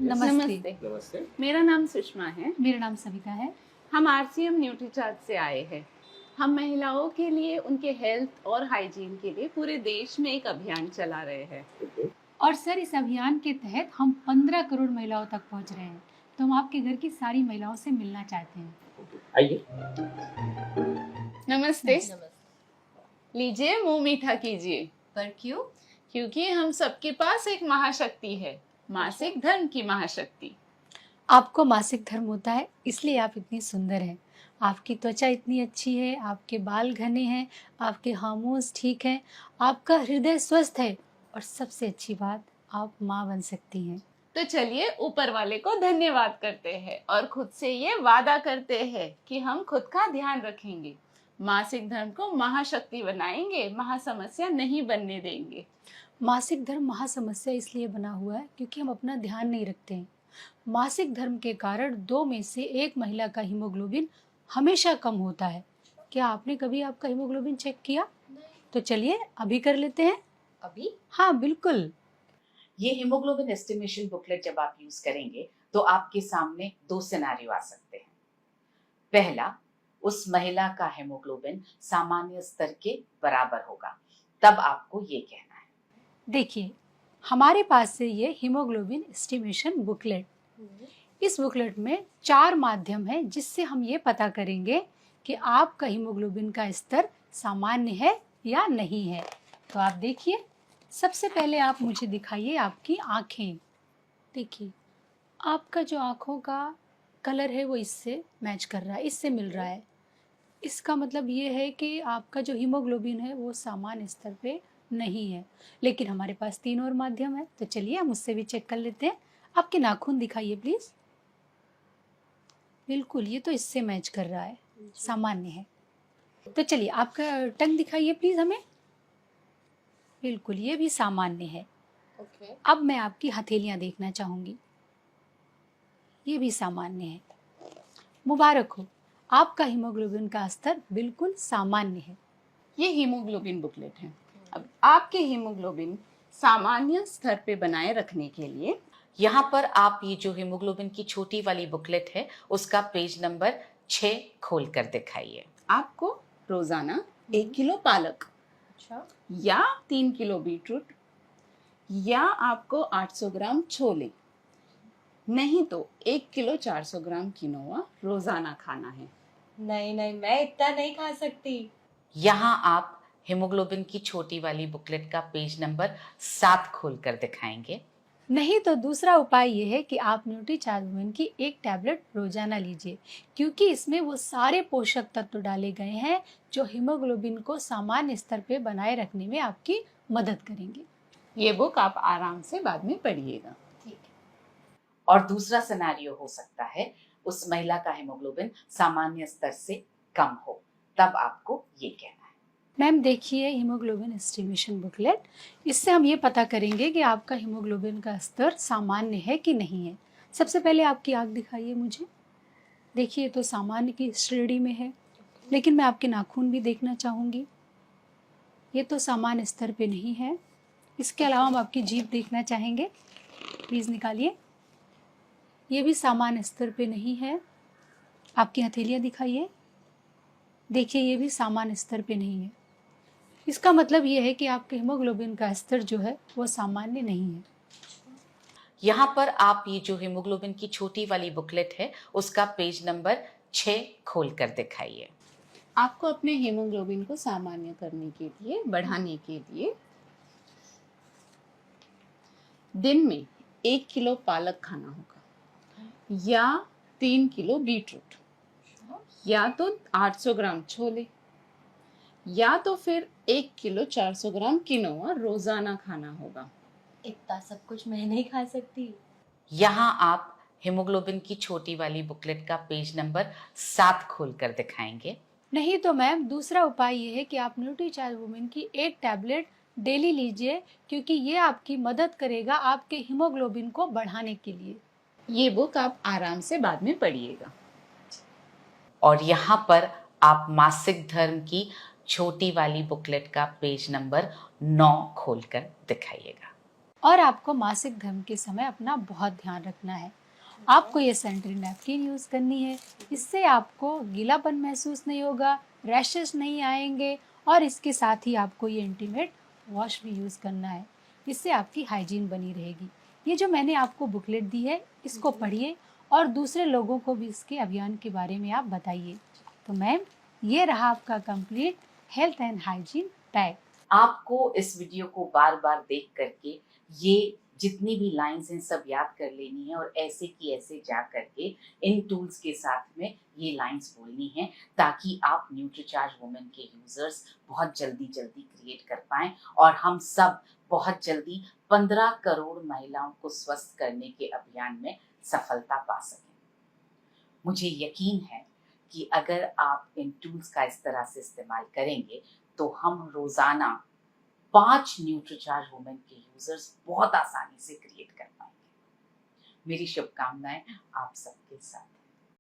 नमस्ते। नमस्ते। मेरा नाम सुषमा है। मेरा नाम सविता है। हम आरसीएम न्यूट्रीचार्ट से आए हैं। हम महिलाओं के लिए उनके हेल्थ और हाइजीन के लिए पूरे देश में एक अभियान चला रहे हैं। और सर, इस अभियान के तहत हम 15 करोड़ महिलाओं तक पहुंच रहे हैं। तो हम आपके घर की सारी महिलाओं से मिलना चाहते हैं। आइए। नमस्ते। लीजिए, मुंह मीठा कीजिए। पर क्यों? क्योंकि हम सबके पास एक महाशक्ति है, मासिक धर्म की महाशक्ति। आपको मासिक धर्म होता है, इसलिए आप इतनी सुंदर हैं। आपकी त्वचा इतनी अच्छी है, आपके बाल घने हैं, आपके हार्मोन्स ठीक हैं, आपका हृदय स्वस्थ है, और सबसे अच्छी बात, आप माँ बन सकती हैं। तो चलिए ऊपर वाले को धन्यवाद करते हैं और खुद से ये वादा करते हैं कि हम खुद का ध्यान रखेंगे, मासिक धर्म को महाशक्ति बनाएंगे, महासमस्या नहीं बनने देंगे। मासिक धर्म महासमस्या इसलिए बना हुआ है क्योंकि हम अपना ध्यान नहीं रखते हैं। मासिक धर्म के कारण 2 में से 1 महिला का हीमोग्लोबिन हमेशा कम होता है। क्या आपने कभी आपका हीमोग्लोबिन चेक किया? तो चलिए अभी कर लेते हैं। अभी? हाँ बिल्कुल। ये हीमोग्लोबिन एस्टिमेशन बुकलेट जब आप यूज करेंगे तो आपके सामने 2 सिनेरियो आ सकते हैं। पहला, उस महिला का हीमोग्लोबिन सामान्य स्तर के बराबर होगा, तब आपको ये कहना है। देखिए, हमारे पास से ये हीमोग्लोबिन एस्टिमेशन बुकलेट, इस बुकलेट में 4 माध्यम है जिससे हम ये पता करेंगे कि आपका हीमोग्लोबिन का स्तर सामान्य है या नहीं है। तो आप देखिए, सबसे पहले आप मुझे दिखाइए आपकी आँखें। देखिए, आपका जो आँखों का कलर है वो इससे मैच कर रहा है, इससे मिल रहा है। इसका मतलब ये है कि आपका जो हीमोग्लोबिन है वो सामान्य स्तर पे नहीं है। लेकिन हमारे पास 3 और माध्यम है, तो चलिए हम उससे भी चेक कर लेते हैं। आपके नाखून दिखाइए प्लीज। बिल्कुल, ये तो इससे मैच कर रहा है, सामान्य है। तो चलिए आपका टंग दिखाइए प्लीज हमें। बिल्कुल, ये भी सामान्य है। अब मैं आपकी हथेलियां देखना चाहूंगी, ये भी सामान्य है। मुबारक हो, आपका हीमोग्लोबिन का स्तर बिल्कुल सामान्य है। ये हीमोग्लोबिन बुकलेट है। अब आपके हीमोग्लोबिन सामान्य स्तर पे बनाए रखने के लिए यहाँ पर आप ये जो हीमोग्लोबिन की छोटी वाली बुकलेट है उसका पेज नंबर 6 खोल कर दिखाइए। आपको रोजाना 1 किलो पालक या 3 किलो बीटरूट या आपको 800 ग्राम छोले, नहीं तो 1 किलो 400 ग्राम किनोआ रोजाना खाना है। नहीं, मैं इतना नहीं खा सकती। यहाँ आप हीमोग्लोबिन की छोटी वाली बुकलेट का पेज नंबर 7 खोल कर दिखाएंगे। नहीं तो दूसरा उपाय ये है कि आप न्यूट्रीचार्ज वुमेन की 1 टैबलेट रोजाना लीजिए, क्योंकि इसमें वो सारे पोषक तत्व डाले गए हैं जो हीमोग्लोबिन को सामान्य स्तर पे बनाए रखने में आपकी मदद करेंगे। ये बुक आप आराम से बाद में पढ़िएगा। और दूसरा सिनेरियो हो सकता है उस महिला का हीमोग्लोबिन सामान्य स्तर से कम हो, तब आपको ये कहना है। मैम देखिए, हीमोग्लोबिन एस्टिमेशन बुकलेट, इससे हम ये पता करेंगे कि आपका हीमोग्लोबिन का स्तर सामान्य है कि नहीं है। सबसे पहले आपकी आँख दिखाइए मुझे। देखिए, तो सामान्य की श्रेणी में है, लेकिन मैं आपके नाखून भी देखना चाहूँगी। ये तो सामान्य स्तर पे नहीं है। इसके अलावा हम आपकी जीभ देखना चाहेंगे, प्लीज़ निकालिए। ये भी सामान्य स्तर पे नहीं है। आपकी हथेलियाँ दिखाइए। देखिए, ये भी सामान्य स्तर पे नहीं है। इसका मतलब ये है कि आपके हीमोग्लोबिन का स्तर जो है वो सामान्य नहीं है। यहाँ पर आप ये जो हीमोग्लोबिन की छोटी वाली बुकलेट है उसका पेज नंबर 6 खोल कर दिखाइए। आपको अपने हीमोग्लोबिन को सामान्य करने के लिए, बढ़ाने के लिए दिन में 1 किलो पालक खाना होगा या 3 किलो बीटरूट या तो 800 ग्राम छोले या तो फिर 1 किलो 400 ग्राम किनोआ रोजाना खाना होगा। इतना सब कुछ मैं नहीं खा सकती। यहाँ आप हीमोग्लोबिन की छोटी वाली बुकलेट का पेज नंबर 7 खोल कर दिखाएंगे। नहीं तो मैम, दूसरा उपाय ये है कि आप न्यूट्रीचार्ज वुमेन की 1 टैबलेट डेली लीजिए, क्योंकि ये आपकी मदद करेगा आपके हीमोग्लोबिन को बढ़ाने के लिए। ये बुक आप आराम से बाद में पढ़िएगा। और यहाँ पर आप मासिक धर्म की छोटी वाली बुकलेट का पेज नंबर 9 खोलकर दिखाइएगा। और आपको मासिक धर्म के समय अपना बहुत ध्यान रखना है। आपको ये सैनिटरी नैपकिन यूज़ करनी है। इससे आपको गीलापन महसूस नहीं होगा, रैशेस नहीं आएंगे और इसके साथ ही आपको ये इंटीमेट वॉश भी यूज़ करना है। इससे आपकी हाइजीन बनी रहेगी। ये जो मैंने आपको बुकलेट दी है, इसको पढ़िए और दूसरे लोगों को भी इसके अभियान के बारे में आप बताइए। तो मैम, ये रहा आपका complete health and hygiene pack. आपको इस वीडियो को बार बार देख करके ये जितनी भी लाइंस हैं सब याद कर लेनी है और ऐसे की ऐसे जा करके इन टूल्स के साथ में ये लाइंस बोलनी है, ताकि आप न्यूट्रीचार्ज वुमेन के यूजर्स बहुत जल्दी क्रिएट कर पाएं और हम सब बहुत जल्दी 15 करोड़ महिलाओं को स्वस्थ करने के अभियान में सफलता पा सकें। मुझे यकीन है कि अगर आप इन टूल्स का इस तरह से इस्तेमाल करेंगे तो हम रोजाना 5 न्यूट्रीचार्ज वुमेन के यूजर्स बहुत आसानी से क्रिएट कर पाएंगे। मेरी शुभकामनाएं आप सबके साथ।